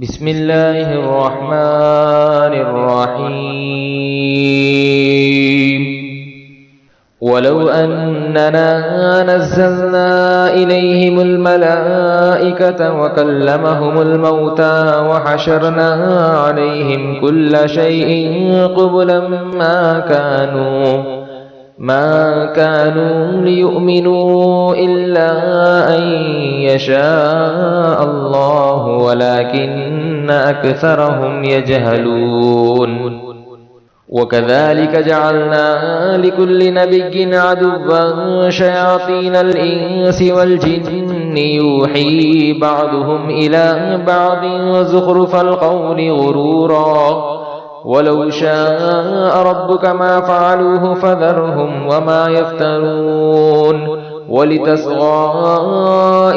بسم الله الرحمن الرحيم ولو أننا نزلنا إليهم الملائكة وكلمهم الموتى وحشرنا عليهم كل شيء قبلا ما كانوا ليؤمنوا إلا أن يشاء الله ولكن أكثرهم يجهلون وكذلك جعلنا لكل نبي عدوا شياطين الإنس والجن يوحي بعضهم إلى بعض زخرف القول غرورا ولو شاء ربك ما فعلوه فذرهم وما يفترون ولتصغى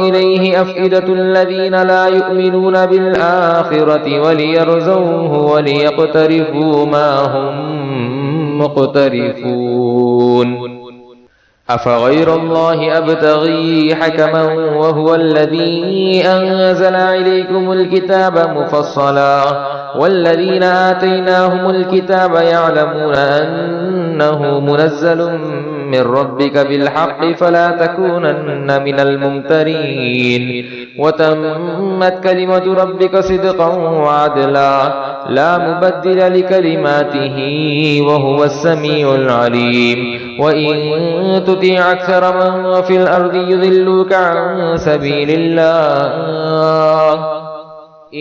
إليه أفئدة الذين لا يؤمنون بالآخرة وليرزوه وليقترفوا ما هم مقترفون أفغير الله أبتغي حكما وهو الذي أنزل إليكم الكتاب مفصلا والذين آتيناهم الكتاب يعلمون أنه منزل من ربك بالحق فلا تكونن من الممترين وتمت كلمة ربك صدقا وعدلا لا مبدل لكلماته وهو السميع العليم وإن تطيع أكثر من في الأرض يضلوك عن سبيل الله إن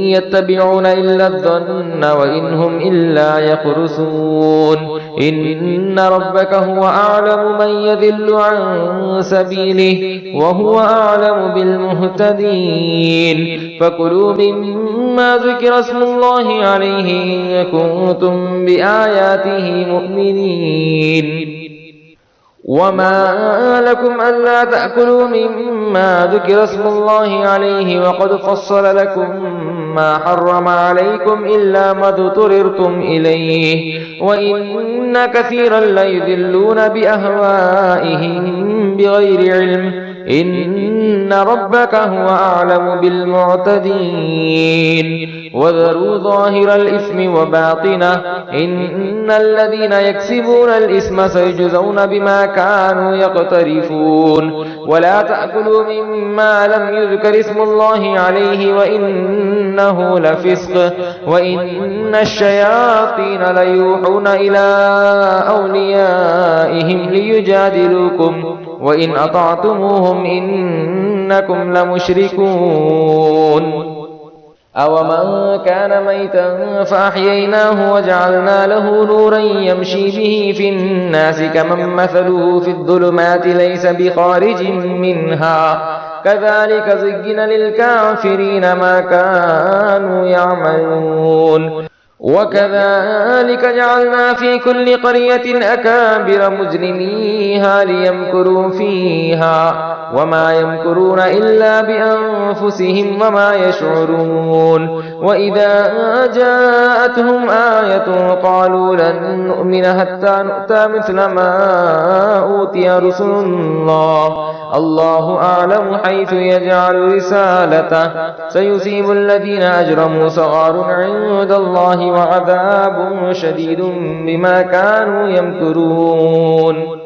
يتبعون إلا الظن وإن هم إلا يخرصون إن ربك هو أعلم من يضل عن سبيله وهو أعلم بالمهتدين فكلوا مما ذكر اسم الله عليه إن كنتم بآياته مؤمنين وما لكم ألا تأكلوا مما ذكر اسم الله عليه وقد فصل لكم ما حرم عليكم إلا ما اضطررتم إليه وإن كثيرا ليضلون بأهوائهم بغير علم إن ربك هو أعلم بالمعتدين وذروا ظاهر الإثم وباطنه إن الذين يكسبون الإثم سيجزون بما كانوا يقترفون ولا تأكلوا مما لم يذكر اسم الله عليه وإنه لفسق وإن الشياطين ليوحون إلى أوليائهم ليجادلوكم وإن أطعتموهم إنكم لمشركون أومن كان ميتا فأحييناه وجعلنا له نورا يمشي به في الناس كمن مثله في الظلمات ليس بخارج منها كذلك زين للكافرين ما كانوا يعملون وكذلك جعلنا في كل قرية أكابر مجرميها ليمكروا فيها وما يمكرون إلا بأنفسهم وما يشعرون وإذا جاءتهم آية قالوا لن نؤمن حتى نؤتى مثل ما أوتي رسل الله أعلم حيث يجعل رسالته سيصيب الذين أجرموا صغار عند الله وعذاب شديد بما كانوا يمكرون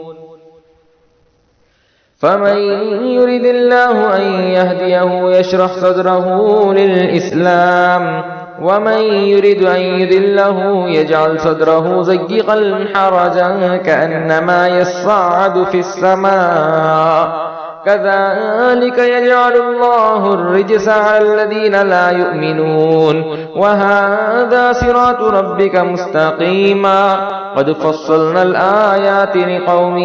فمن يرد الله أن يهديه يشرح صدره للإسلام ومن يرد أن يذله يجعل صدره ضيقا حرجا كأنما يصعد في السماء كذلك يجعل الله الرجس على الذين لا يؤمنون وهذا صراط ربك مستقيما قد فصلنا الآيات لقوم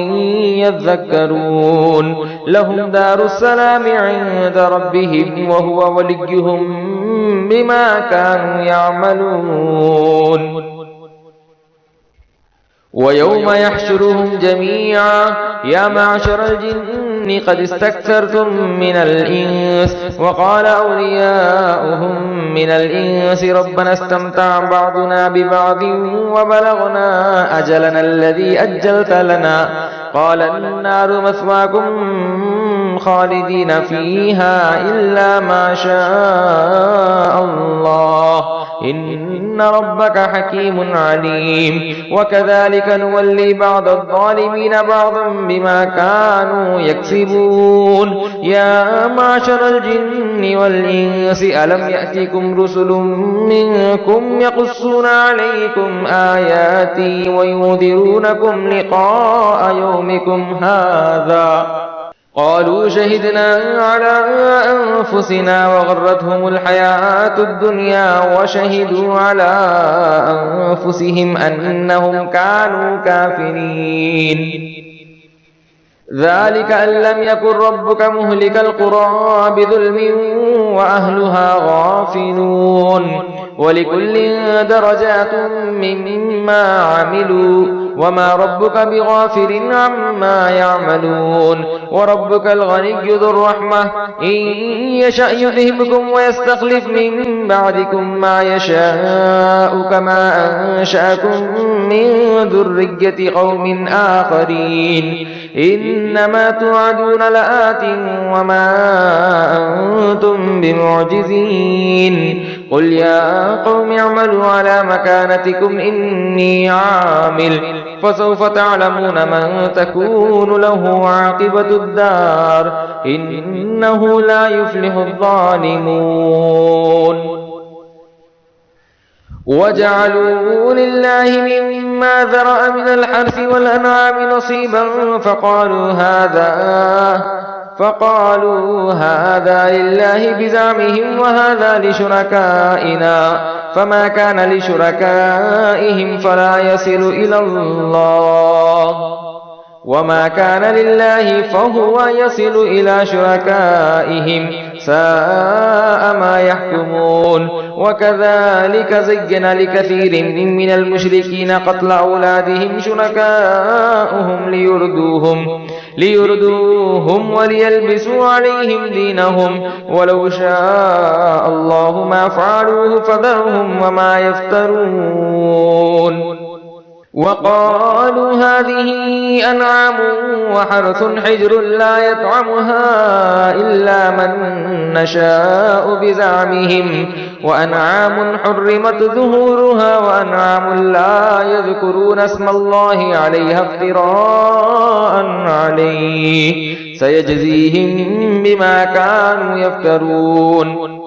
يذكرون لهم دار السلام عند ربهم وهو وليهم بما كانوا يعملون ويوم يحشرهم جميعا يا معشر الجن قد استكثرتم من الإنس وقال أولياؤهم من الإنس ربنا استمتع بعضنا ببعض وبلغنا أجلنا الذي أجلت لنا قال النار مثواكم خالدين فيها إلا ما شاء الله إن ربك حكيم عليم وكذلك نولي بعض الظالمين بعضا بما كانوا يكسبون يا معشر الجن والإنس ألم يأتكم رسل منكم يقصون عليكم آياتي وينذرونكم لقاء يومكم هذا قالوا شهدنا على أنفسنا وغرتهم الحياة الدنيا وشهدوا على أنفسهم أنهم كانوا كافرين ذلك أن لم يكن ربك مهلك القرى بظلم وأهلها غافلون ولكل درجات مما عملوا وما ربك بغافل عما يعملون وربك الغني ذو الرحمة إن يشأ يذهبكم ويستخلف من بعدكم ما يشاء كما أنشأكم من ذرية قوم آخرين إنما توعدون لآت وما أنتم بمعجزين قل يا قوم اعملوا على مكانتكم إني عامل فسوف تعلمون من تكون له عاقبة الدار إنه لا يفلح الظالمون وجعلوا لله مما ذرأ من الحرث والأنعام نصيبا فقالوا هذا لله بزعمهم وهذا لشركائنا فما كان لشركائهم فلا يصل إلى الله وما كان لله فهو يصل إلى شركائهم ساء ما يحكمون وكذلك زين لكثير من المشركين قتل أولادهم شركاؤهم ليردوهم وليلبسوا عليهم دينهم ولو شاء الله ما فعلوه فذرهم وما يفترون وقالوا هذه أنعام وحرث حجر لا يطعمها إلا من نشاء بزعمهم وأنعام حرمت ظهورها وأنعام لا يذكرون اسم الله عليها افتراء عليه سيجزيهم بما كانوا يفترون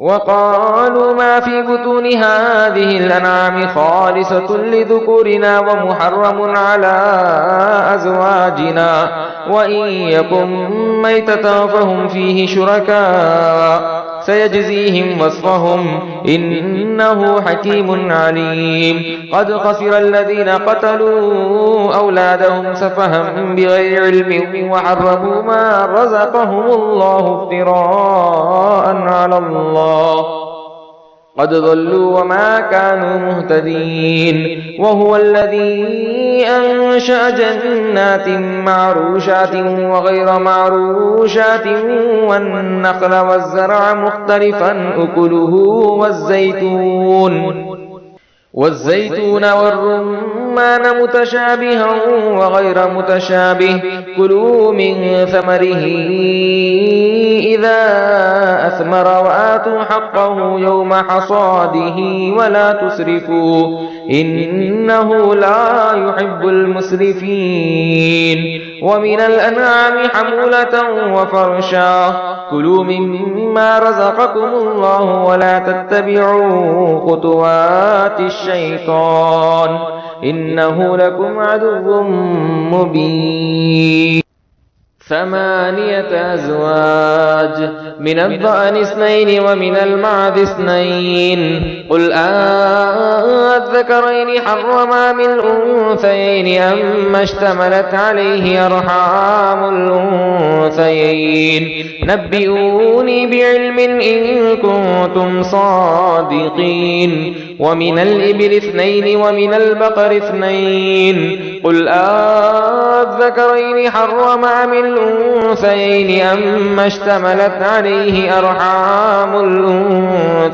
وقالوا ما في بطون هذه الأنعام خالصة لذكورنا ومحرم على أزواجنا وإن يكن ميتة فهم فيه شركاء سيجزيهم وصفهم إنه حكيم عليم قد خسر الذين قتلوا أولادهم سفها بغير علم وحرموا ما رزقهم الله افتراء على الله قد ضلوا وما كانوا مهتدين وهو الذي أنشأ جنات معروشات وغير معروشات والنخل والزرع مختلفا أكله والزيتون والرمان متشابها وغير متشابه كلوا من ثمره إذا أثمر وآتوا حقه يوم حصاده ولا تسرفوا إنه لا يحب المسرفين ومن الأنعام حمولة وفرشا كلوا مما رزقكم الله ولا تتبعوا خطوات الشيطان إنه لكم عدو مبين 8 أزواج من الضأن 2 ومن المعز 2 قل أذكرين حرم أم الأنثيين أما اشتملت عليه أرحام الأنثيين نبئوني بعلم إن كنتم صادقين ومن الإبل 2 ومن البقر 2 قل أذكرين حرم أم الأنثيين أما اشتملت عليه أرحام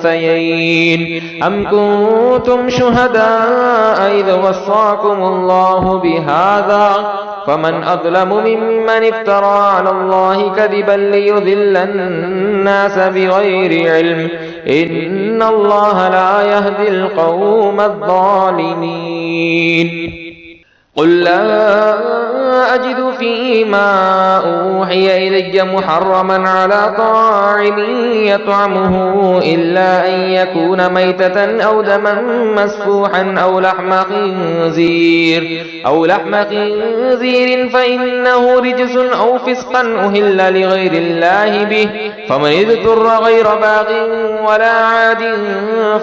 الأنثيين أم كنتم شهداء إذ وصاكم الله بهذا فمن أظلم ممن افترى على الله كذبا ليضل الناس بغير علم إن الله لا يهدي القوم الظالمين قل لا أجد فيما أوحي إلي محرما على طاعم يطعمه إلا أن يكون ميتة أو دما مسفوحا أو لحم خنزير فإنه رجس أو فسقا أهل لغير الله به فمن اضطر غير باغ ولا عاد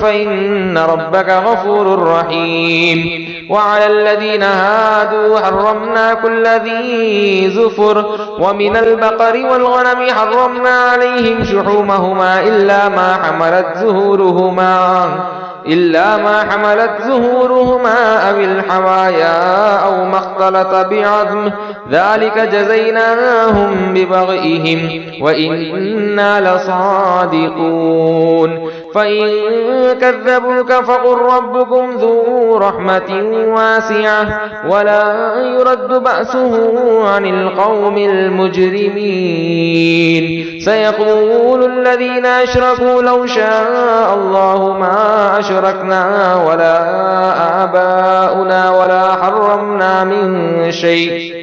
فإن ربك غفور رحيم وعلى الذين هادوا حرمنا كل ذي زفر ومن البقر والغنم حرمنا عليهم شحومهما إلا ما حملت ظهورهما أو الحوايا أو ما اختلط بعظم ذلك جزيناهم ببغيهم وإنا لصادقون فإن كذبوك فقل ربكم ذو رحمة واسعة ولا يرد بأسه عن القوم المجرمين سيقول الذين أشركوا لو شاء الله ما أشركنا ولا آباؤنا ولا حرمنا من شيء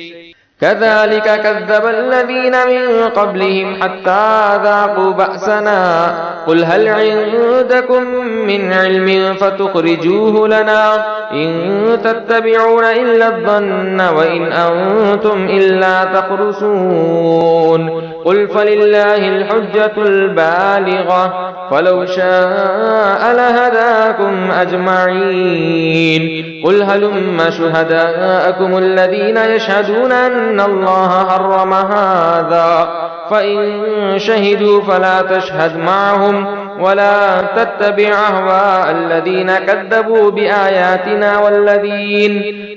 كذلك كذب الذين من قبلهم حتى ذاقوا بأسنا قل هل عندكم من علم فتخرجوه لنا إن تتبعون إلا الظن وإن أنتم إلا تخرصون قل فلله الحجة البالغة فلو شاء لهداكم أجمعين قل هلم شهداءكم الذين يشهدون أن الله حرم هذا فإن شهدوا فلا تشهد معهم ولا تتبع أهواء الذين كذبوا بآياتنا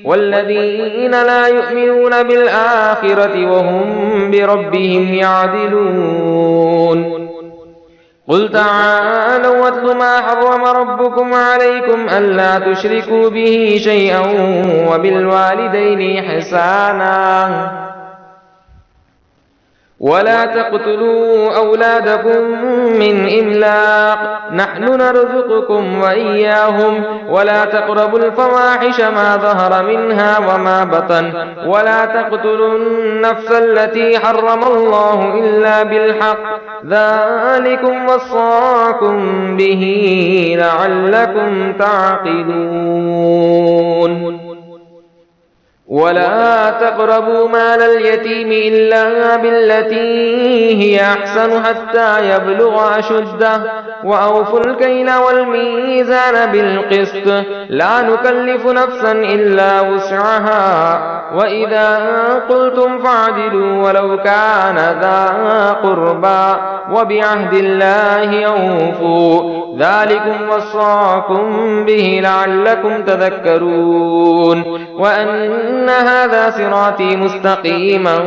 والذين لا يؤمنون بالآخرة وهم بربهم يعدلون قل تعالوا واتل ما حرم ربكم عليكم ألا تشركوا به شيئا وبالوالدين إحسانا ولا تقتلوا أولادكم من إملاق نحن نرزقكم وإياهم ولا تقربوا الفواحش ما ظهر منها وما بطن ولا تقتلوا النفس التي حرم الله إلا بالحق ذلكم وصاكم به لعلكم تعقلون ولا تقربوا مال اليتيم إلا بالتي هي أحسن حتى يبلغ أشده وأوفوا الكيل والميزان بالقسط لا نكلف نفسا إلا وسعها وإذا قلتم فاعدلوا ولو كان ذا قربى وبعهد الله أوفوا ذلكم وصاكم به لعلكم تذكرون وأن هذا صراطي مستقيما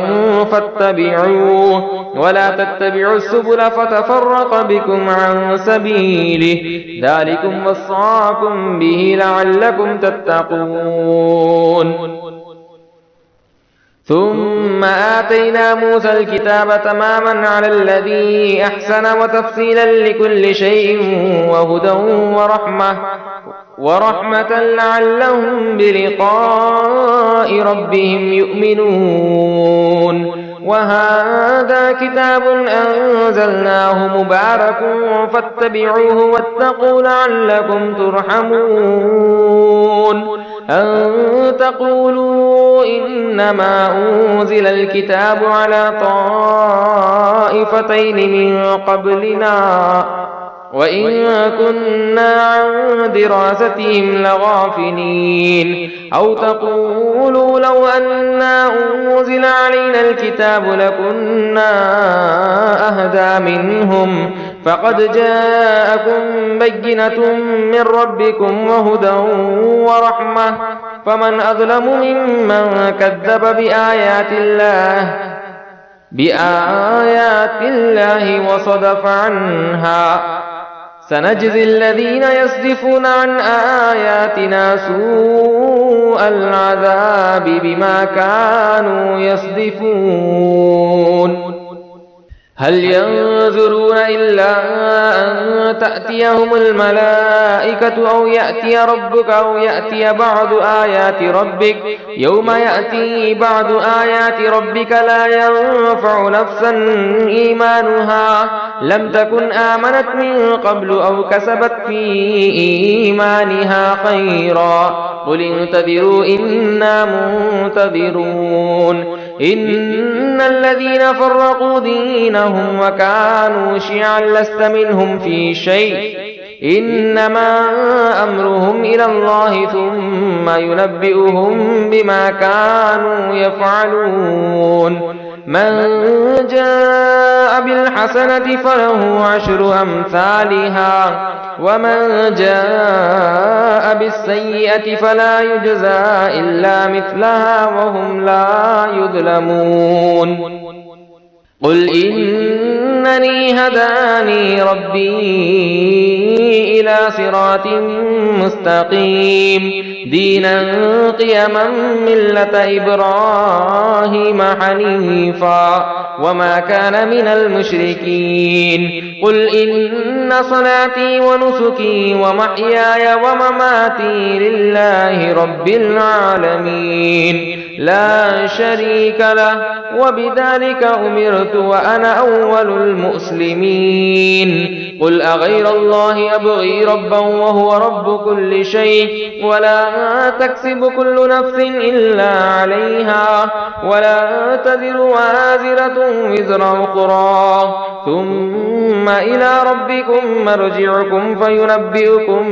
فاتبعوه ولا تتبعوا السبل فتفرق بكم عن سبيله ذلكم وصاكم به لعلكم تتقون ثم آتينا موسى الكتاب تماما على الذي أحسن وتفصيلا لكل شيء وهدى ورحمة لعلهم بلقاء ربهم يؤمنون وهذا كتاب أنزلناه مبارك فاتبعوه واتقوا لعلكم ترحمون أن تقولوا إنما أنزل الكتاب على طائفتين من قبلنا وإن كنا عن دراستهم لغافلين أو تقولوا لو أنا أنزل علينا الكتاب لكنا أهدى منهم فقد جاءكم بينة من ربكم وهدى ورحمة فمن أظلم ممن كذب بآيات الله وصدف عنها سنجزي الذين يصدفون عن آياتنا سوء العذاب بما كانوا يصدفون هل ينظرون إلا أن تأتيهم الملائكة أو يأتي ربك أو يأتي بعض آيات ربك يوم يأتي بعض آيات ربك لا ينفع نفسا إيمانها لم تكن آمنت من قبل أو كسبت في إيمانها خيرا قل انتظروا إنا منتظرون إن الذين فرقوا دينهم وكانوا شيعا لست منهم في شيء إنما أمرهم إلى الله ثم ينبئهم بما كانوا يفعلون من جاء بالحسنة فله عشر أمثالها ومن جاء بالسيئة فلا يجزى إلا مثلها وهم لا يظلمون قل إنني هداني ربي إلى صراط مستقيم دينا قيما ملة إبراهيم حنيفا وما كان من المشركين قل إن صلاتي ونسكي ومحياي ومماتي لله رب العالمين لا شريك له وبذلك أمرت وأنا أول المسلمين قل أغير الله أبغي ربا وهو رب كل شيء ولا تكسب كل نفس إلا عليها ولا تزر وازرة وزر أخرى ثم إلى ربكم مرجعكم فينبئكم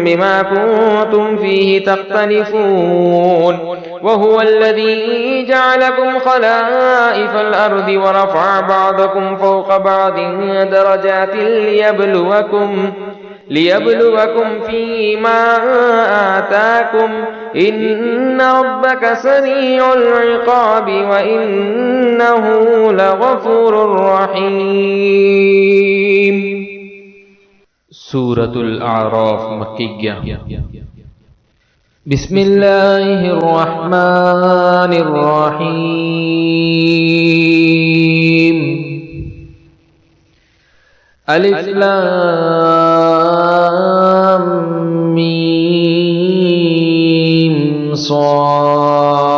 بما كنتم فيه تختلفون وهو الذي جعلكم خلائف الأرض ورفع بعضكم فوق بعض درجات ليبلوكم فيما آتاكم إن ربك سريع العقاب وإنه لغفور رحيم سورة الأعراف مكية بسم الله الرحمن الرحيم ألف لام ميم صاد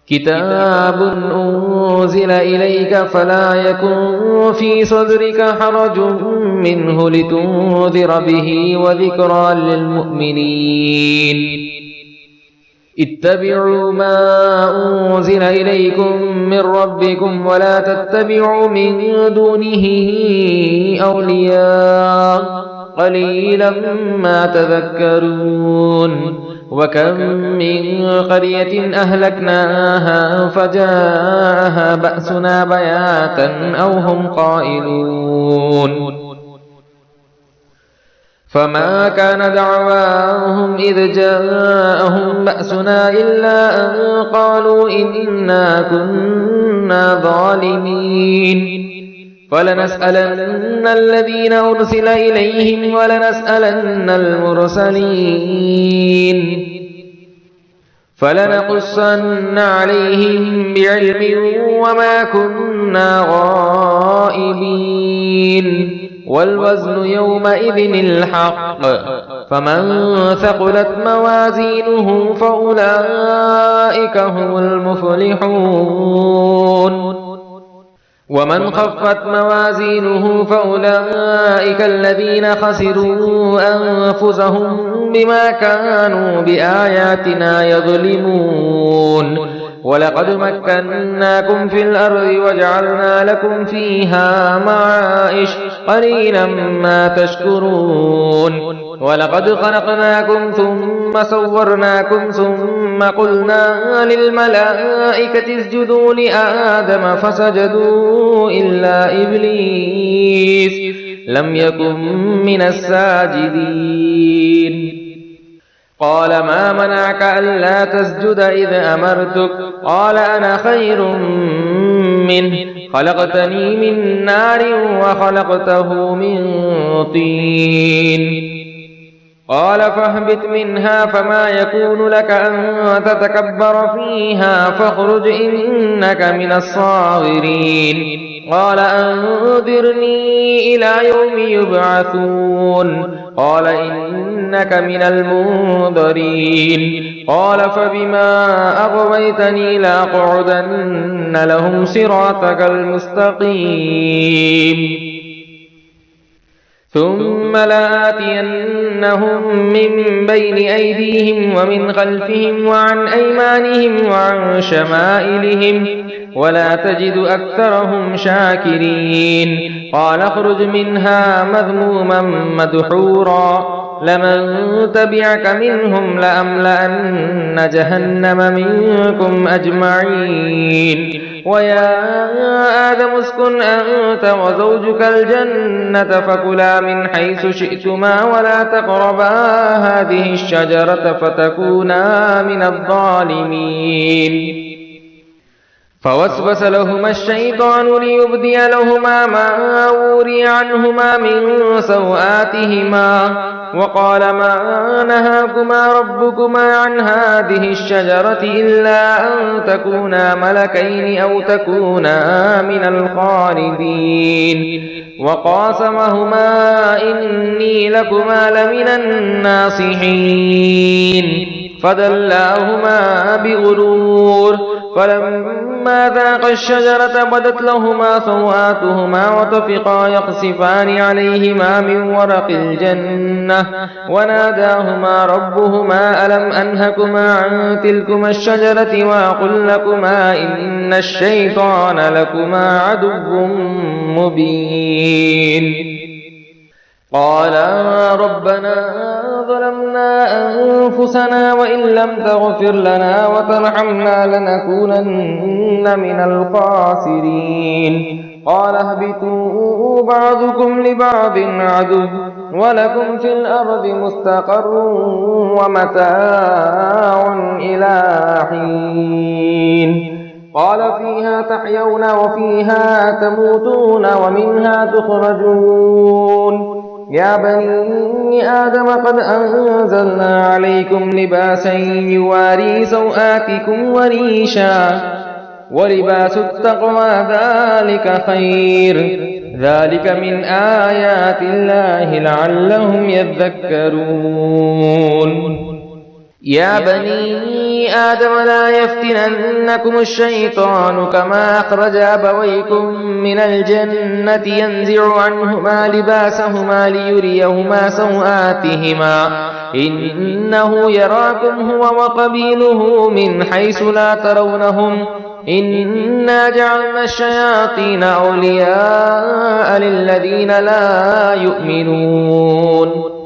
كتاب أنزل إليك فلا يكن في صدرك حرج منه لتنذر به وذكرى للمؤمنين اتبعوا ما أنزل إليكم من ربكم ولا تتبعوا من دونه أولياء قليلا ما تذكرون وكم من قرية أهلكناها فجاءها بأسنا بياتا أو هم قائلون فما كان دعواهم إذ جاءهم بأسنا إلا أن قالوا إنا كنا ظالمين فلنسألن الذين أرسل إليهم ولنسألن المرسلين فلنقصن عليهم بعلم وما كنا غائبين والوزن يومئذ الحق فمن ثقلت موازينه فأولئك هم المفلحون ومن خفت موازينه فأولئك الذين خسروا أنفسهم بما كانوا بآياتنا يظلمون ولقد مكناكم في الأرض وجعلنا لكم فيها معايش قليلا ما تشكرون ولقد خلقناكم ثم صورناكم ثم قلنا للملائكة اسجدوا لآدم فسجدوا إلا إبليس لم يكن من الساجدين قال ما منعك ألا تسجد إذ أمرتك قال أنا خير منه خلقتني من نار وخلقته من طين قال فاهبط منها فما يكون لك أن تتكبر فيها فاخرج إنك من الصاغرين قال أنذرني إلى يوم يبعثون قال إنك من المنذرين قال فبما أغويتني لأقعدن لهم صراطك المستقيم ثم لآتينهم من بين أيديهم ومن خلفهم وعن أيمانهم وعن شمائلهم ولا تجد أكثرهم شاكرين قال اخرج منها مذموما مدحورا لمن تبعك منهم لأملأن جهنم منكم أجمعين ويا آدم اسكن أنت وزوجك الجنة فكلا من حيث شئتما ولا تقربا هذه الشجرة فتكونا من الظالمين فوسوس لهما الشيطان ليبدي لهما ما وري عنهما من سوآتهما وقال ما نهاكما ربكما عن هذه الشجرة إلا أن تكونا ملكين أو تكونا من الخالدين وقاسمهما إني لكما لمن الناصحين فدلاهما بغرور فلما ذاقا الشجرة بدت لهما سوآتهما وطفقا يخصفان عليهما من ورق الجنة وناداهما ربهما ألم أنهكما عن تلكما الشجرة وأقل لكما إن الشيطان لكما عدو مبين قالا ربنا ظلمنا أنفسنا وإن لم تغفر لنا وترحمنا لنكونن من الخاسرين قال اهبطوا بعضكم لبعض عدو ولكم في الأرض مستقر ومتاع إلى حين قال فيها تحيون وفيها تموتون ومنها تخرجون يا بني آدم قد أنزلنا عليكم لباسا يواري سوآتكم وريشا ولباس التقوى ذلك خير ذلك من آيات الله لعلهم يذكرون يا بني آدم لا يفتننكم الشيطان كما أخرج أبويكم من الجنة ينزع عنهما لباسهما ليريهما سوآتهما إنه يراكم هو وقبيله من حيث لا ترونهم إنا جعلنا الشياطين أولياء للذين لا يؤمنون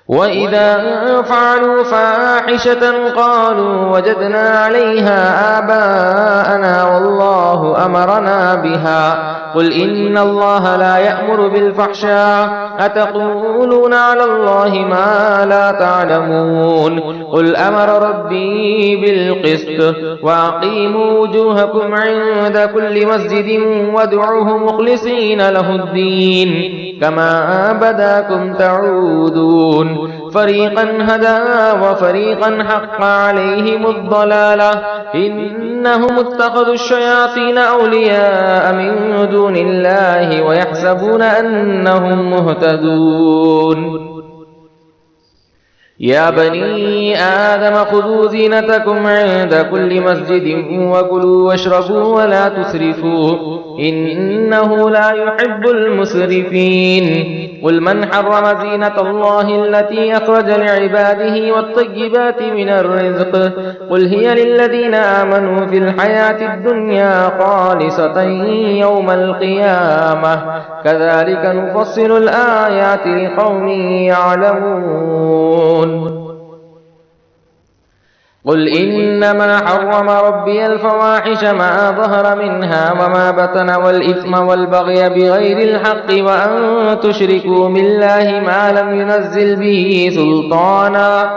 وإذا فعلوا فاحشة قالوا وجدنا عليها آباءنا والله أمرنا بها قل إن الله لا يأمر بالفحشاء أتقولون على الله ما لا تعلمون قل أمر ربي بالقسط وأقيموا وجوهكم عند كل مسجد وادعوه مخلصين له الدين كما بداكم تعودون فريقا هدى وفريقا حق عليهم الضلالة إنهم اتخذوا الشياطين أولياء من دون الله ويحسبون أنهم مهتدون يا بني آدم خذوا زينتكم عند كل مسجد وكلوا واشربوا ولا تسرفوا إنه لا يحب المسرفين قل من حرم زينة الله التي أخرج لعباده والطيبات من الرزق قل هي للذين آمنوا في الحياة الدنيا خالصة يوم القيامة كذلك نفصل الآيات لقوم يعلمون قل إنما حرم ربي الفواحش ما ظهر منها وما بطن والإثم والبغي بغير الحق وأن تشركوا بالله ما لم ينزل به سلطانا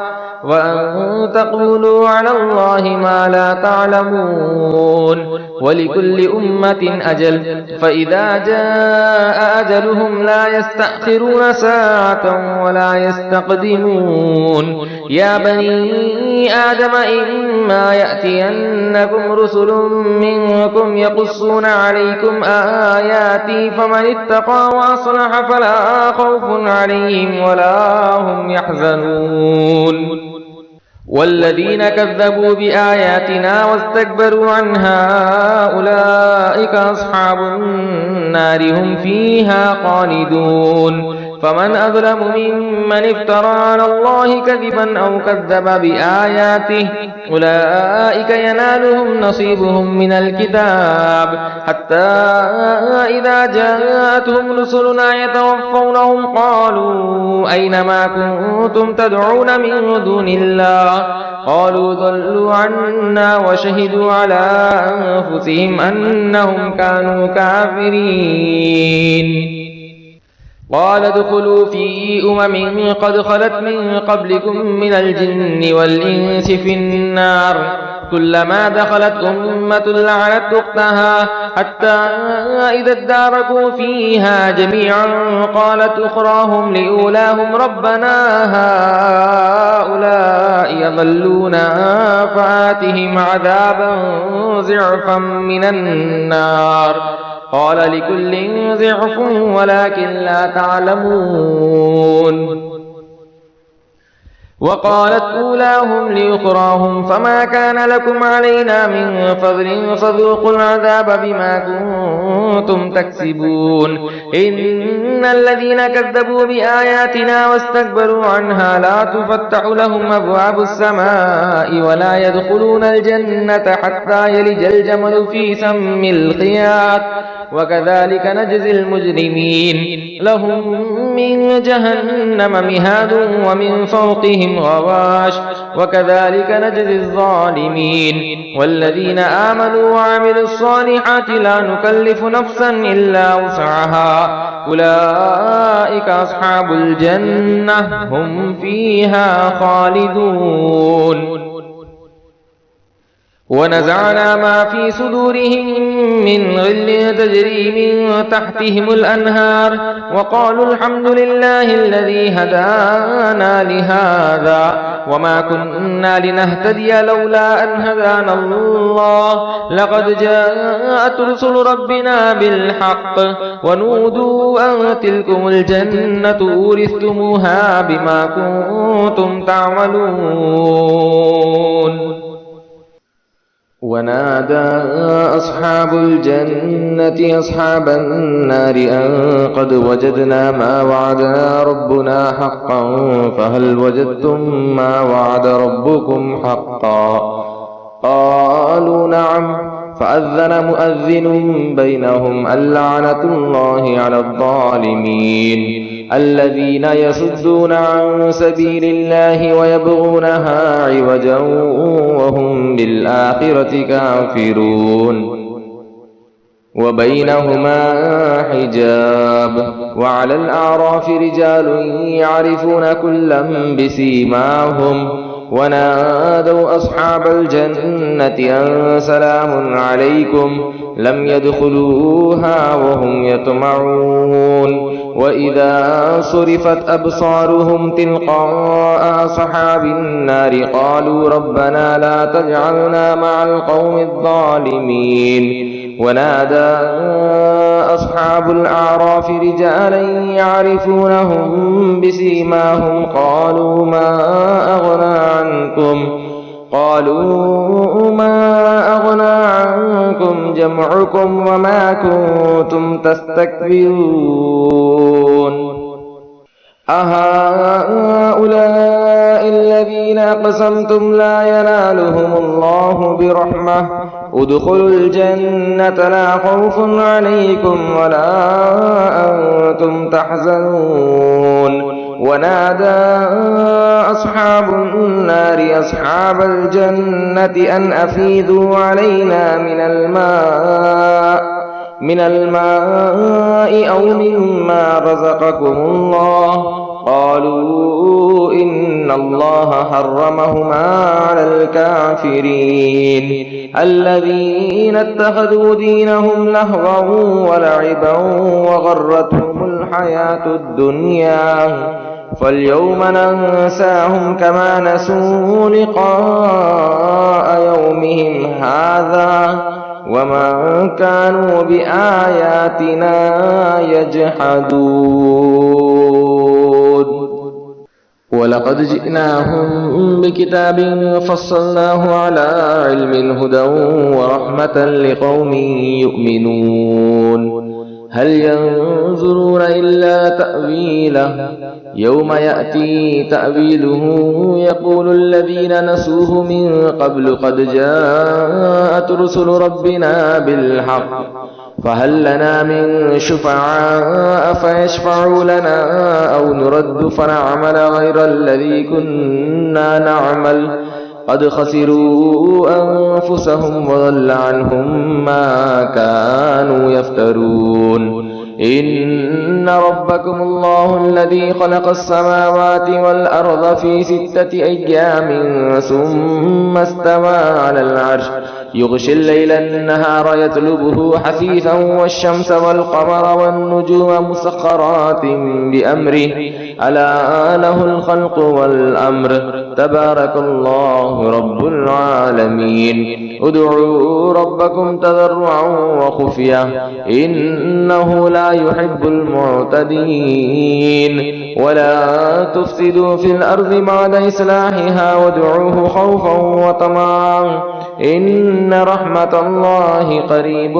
وأن تقولوا على الله ما لا تعلمون ولكل أمة أجل فإذا جاء أجلهم لا يستأخرون ساعة ولا يستقدمون يا بني آدم إما يأتينكم رسل منكم يقصون عليكم آياتي فمن اتقى وأصلح فلا خوف عليهم ولا هم يحزنون والذين كذبوا بآياتنا واستكبروا عنها أولئك أصحاب النار هم فيها خالدون فمن أظلم ممن افترى على الله كذبا أو كذب بآياته أولئك ينالهم نصيبهم من الكتاب حتى إذا جاءتهم رسلنا يتوفونهم قالوا أين ما كنتم تدعون من دون الله قالوا ضلوا عنا وشهدوا على أنفسهم أنهم كانوا كافرين قال ادخلوا في أمم قد خلت من قبلكم من الجن والإنس في النار كلما دخلت أمة لعنت أختها حتى إذا اداركوا فيها جميعا قالت أخراهم لأولاهم ربنا هؤلاء يضلونا فآتهم عذابا ضعفا من النار قال لكل ضعف ولكن لا تعلمون وقالت أولاهم لأخراهم فما كان لكم علينا من فضل فذوقوا العذاب بما كنتم تكسبون إن الذين كذبوا بآياتنا واستكبروا عنها لا تفتح لهم أبواب السماء ولا يدخلون الجنة حتى يلج الجمل في سم الخياط وكذلك نجزي المجرمين لهم من جهنم مهاد ومن فوقهم غواش وكذلك نجزي الظالمين والذين آمنوا وعملوا الصالحات لا نكلف نفسا إلا وسعها أولئك أصحاب الجنة هم فيها خالدون ونزعنا ما في صدورهم من غل تجري من تحتهم الأنهار وقالوا الحمد لله الذي هدانا لهذا وما كنا لنهتدي لولا أن هدانا الله لقد جاءت رسل ربنا بالحق ونودوا أن تلكم الجنة أورثتموها بما كنتم تعملون ونادى أصحاب الجنة أصحاب النار أن قد وجدنا ما وعدنا ربنا حقا فهل وجدتم ما وعد ربكم حقا قالوا نعم فأذن مؤذن بينهم اللعنة الله على الظالمين الذين يصدون عن سبيل الله ويبغونها عوجا وهم بالآخرة كافرون وبينهما حجاب وعلى الأعراف رجال يعرفون كلا بسيماهم ونادوا أصحاب الجنة أن سلام عليكم لم يدخلوها وهم يطمعون وإذا صرفت أبصارهم تلقاء أصحاب النار قالوا ربنا لا تجعلنا مع القوم الظالمين ونادى أصحاب الأعراف رجالا يعرفونهم بسيماهم قالوا ما أغنى عنكم جمعكم وما كنتم تستكبرون أهؤلاء الذين أقسمتم لا ينالهم الله برحمة ادخلوا الجنة لا خوف عليكم ولا أنتم تحزنون ونادى أصحاب النار أصحاب الجنة أن أفيدوا علينا من الماء أو مما رزقكم الله قالوا إن الله حرمهما على الكافرين الذين اتخذوا دينهم لهوا ولعبا وغرتهم الحياة الدنيا فاليوم ننساهم كما نسوا لقاء يومهم هذا وما كانوا بآياتنا يجحدون ولقد جئناهم بكتاب فصلناه على علم هدى ورحمة لقوم يؤمنون هل ينظرون إلا تأويله يوم يأتي تأويله يقول الذين نسوه من قبل قد جاءت رسل ربنا بالحق فهل لنا من شفعاء فيشفعوا لنا أو نرد فنعمل غير الذي كنا نعمل قد خسروا أنفسهم وضل عنهم ما كانوا يفترون إن ربكم الله الذي خلق السماوات والأرض في 6 أيام ثم استوى على العرش يغشي الليل النهار يطلبه حثيثا والشمس والقمر والنجوم مسخرات بأمره ألا له الخلق والأمر تبارك الله رب العالمين ادعوا ربكم تضرعا وخفيا إنه لا يحب المعتدين ولا تفسدوا في الأرض بعد إصلاحها وادعوه خوفا وطمعا إن رحمة الله قريب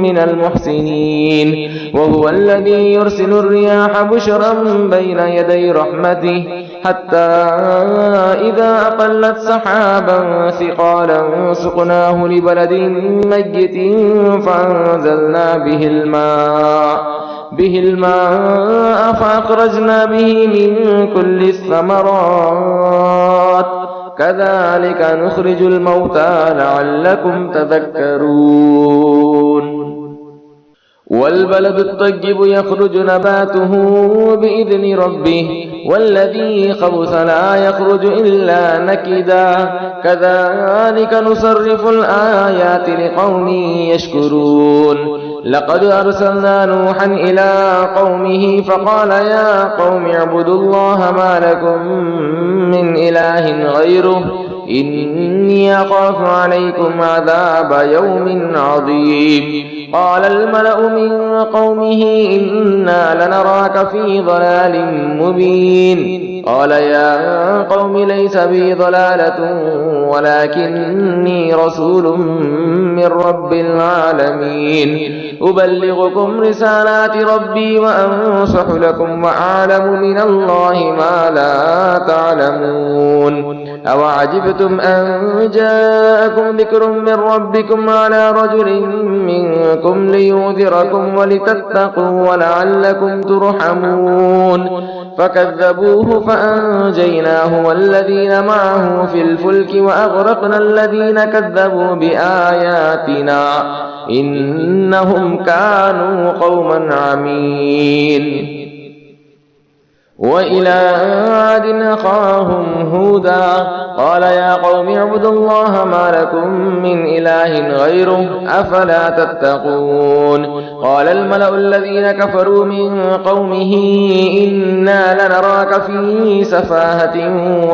من المحسنين وهو الذي يرسل الرياح بشرا بين يدي رحمته حتى إذا أقلت سحابا ثقالا سقناه لبلد ميت فأنزلنا به الماء فأخرجنا به من كل الثمرات كذلك نخرج الموتى لعلكم تذكرون والبلد الطيب يخرج نباته بإذن ربه والذي خبث لا يخرج إلا نكدا كذلك نصرف الآيات لقوم يشكرون لقد أرسلنا نوحا إلى قومه فقال يا قوم اعبدوا الله ما لكم من إله غيره إني أخاف عليكم عذاب يوم عظيم قال الملأ من قومه إنا لنراك في ضلال مبين قال يا قوم ليس بي ضلالة ولكني رسول من رب العالمين أبلغكم رسالات ربي وأنصح لكم وأعلم من الله ما لا تعلمون أوعجبتم أن جاءكم ذكر من ربكم على رجل منكم لينذركم ولتتقوا ولعلكم ترحمون فكذبوه فأنجيناه والذين معه في الفلك وأغرقنا الذين كذبوا بآياتنا إنهم كانوا قوما عمين وإلى عاد أخاهم هودا قال يا قوم اعبدوا الله ما لكم من إله غيره أفلا تتقون قال الملأ الذين كفروا من قومه إنا لنراك في سفاهة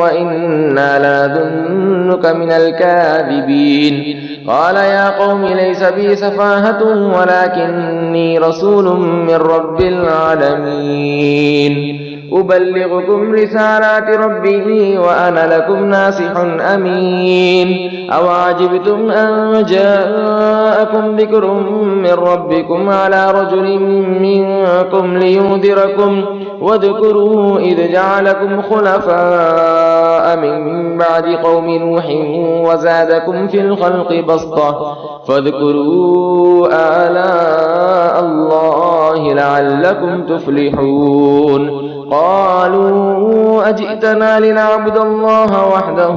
وإنا لنظنك من الكاذبين قال يا قوم ليس بي سفاهة ولكني رسول من رب العالمين أبلغكم رسالات ربي وأنا لكم ناصح أمين أوعجبتم أن جاءكم ذكر من ربكم على رجل منكم لينذركم واذكروا إذ جعلكم خلفاء من بعد قوم نوح وزادكم في الخلق بسطة فاذكروا آلاء الله لعلكم تفلحون قالوا أجئتنا لنعبد الله وحده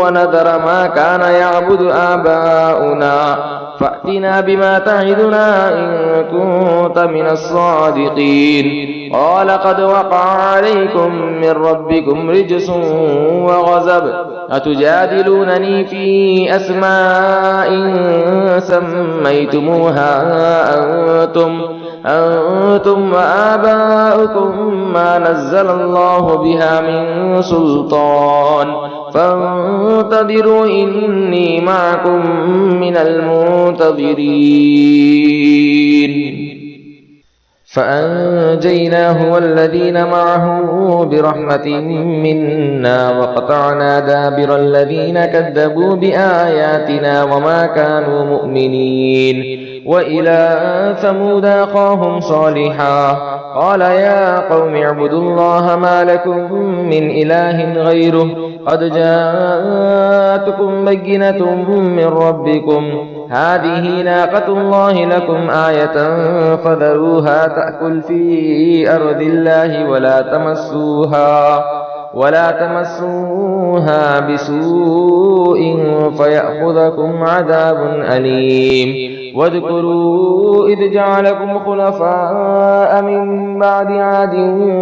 ونذر ما كان يعبد آباؤنا فأتنا بما تعدنا إن كنت من الصادقين قال قد وقع عليكم من ربكم رجس وغضب أتجادلونني في أسماء سميتموها أنتم وآباؤكم ما نزل الله بها من سلطان فانتظروا إني معكم من المنتظرين فأنجيناه والذين معه برحمة منا وقطعنا دابر الذين كذبوا بآياتنا وما كانوا مؤمنين وإلى ثمود أخاهم صالحا قال يا قوم اعبدوا الله ما لكم من إله غيره قد جاءتكم بينة من ربكم هذه ناقة الله لكم آية فذروها تأكل في أرض الله ولا تمسوها بسوء فيأخذكم عذاب أليم واذكروا إذ جعلكم خلفاء من بعد عاد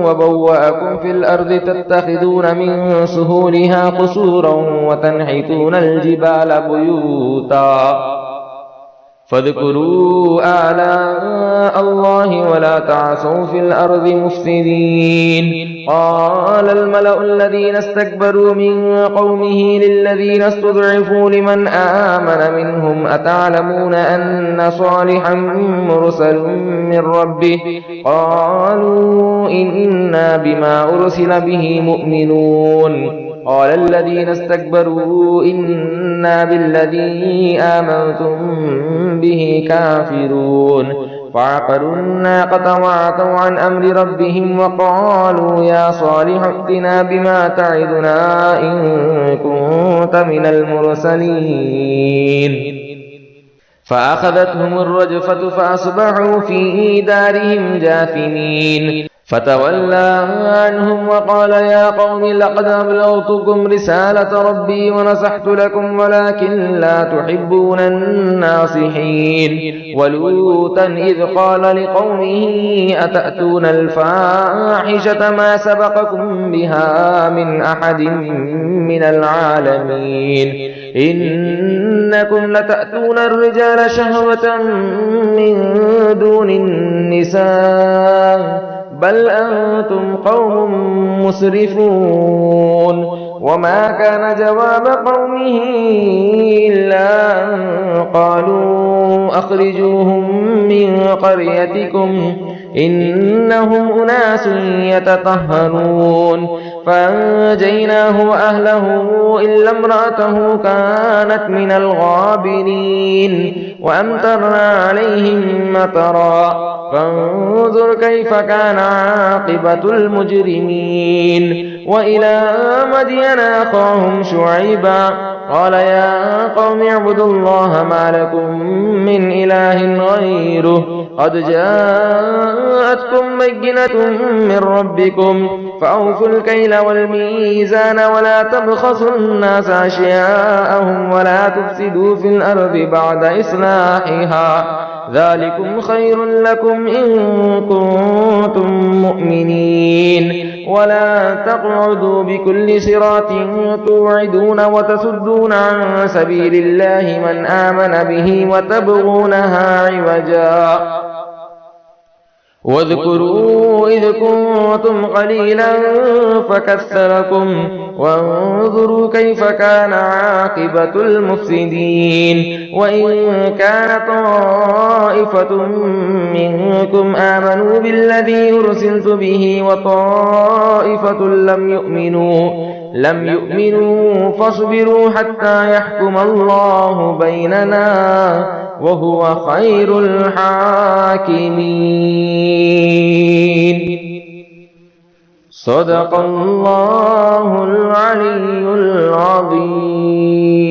وبوأكم في الأرض تتخذون من سهولها قصورا وتنحتون الجبال بيوتا فاذكروا آلاء الله ولا تعثوا في الأرض مفسدين قال الملأ الذين استكبروا من قومه للذين استضعفوا لمن آمن منهم أتعلمون أن صالحا مرسل من ربه قالوا إنا بما أرسل به مؤمنون قال الذين استكبروا إنا بالذي آمنتم به كافرون فعقروا الناقة وعتوا عن أمر ربهم وقالوا يا صالح ائتنا بما تعدنا إن كنت من المرسلين فأخذتهم الرجفة فأصبحوا في دارهم جاثمين فتولى عنهم وقال يا قوم لقد أبلغتكم رسالة ربي ونصحت لكم ولكن لا تحبون الناصحين ولوطا إذ قال لقومه أتأتون الفاحشة ما سبقكم بها من أحد من العالمين إنكم لتأتون الرجال شهوة من دون النساء بل أنتم قوم مسرفون وما كان جواب قومه إلا أن قالوا أخرجوهم من قريتكم إنهم أناس يتطهرون فأنجيناه وأهله إلا امرأته كانت من الغابرين وأمطرنا عليهم مطرا فانظر كيف كان عاقبة المجرمين وإلى مدين أخاهم شعيبا قال يا قوم اعبدوا الله ما لكم من إله غيره قد جاءتكم بينة من ربكم فأوفوا الكيل والميزان ولا تبخسوا الناس أشياءهم ولا تفسدوا في الأرض بعد إصلاحها ذلكم خير لكم إن كنتم مؤمنين ولا تقعدوا بكل صراط توعدون وتصدون عن سبيل الله من آمن به وتبغونها عوجا واذكروا إذ كنتم قليلا فكثركم وانظروا كيف كان عاقبة المفسدين وإن كان طائفة منكم آمنوا بالذي أرسلت به وطائفة لم يؤمنوا فاصبروا حتى يحكم الله بيننا وهو خير الحاكمين صدق الله العلي العظيم.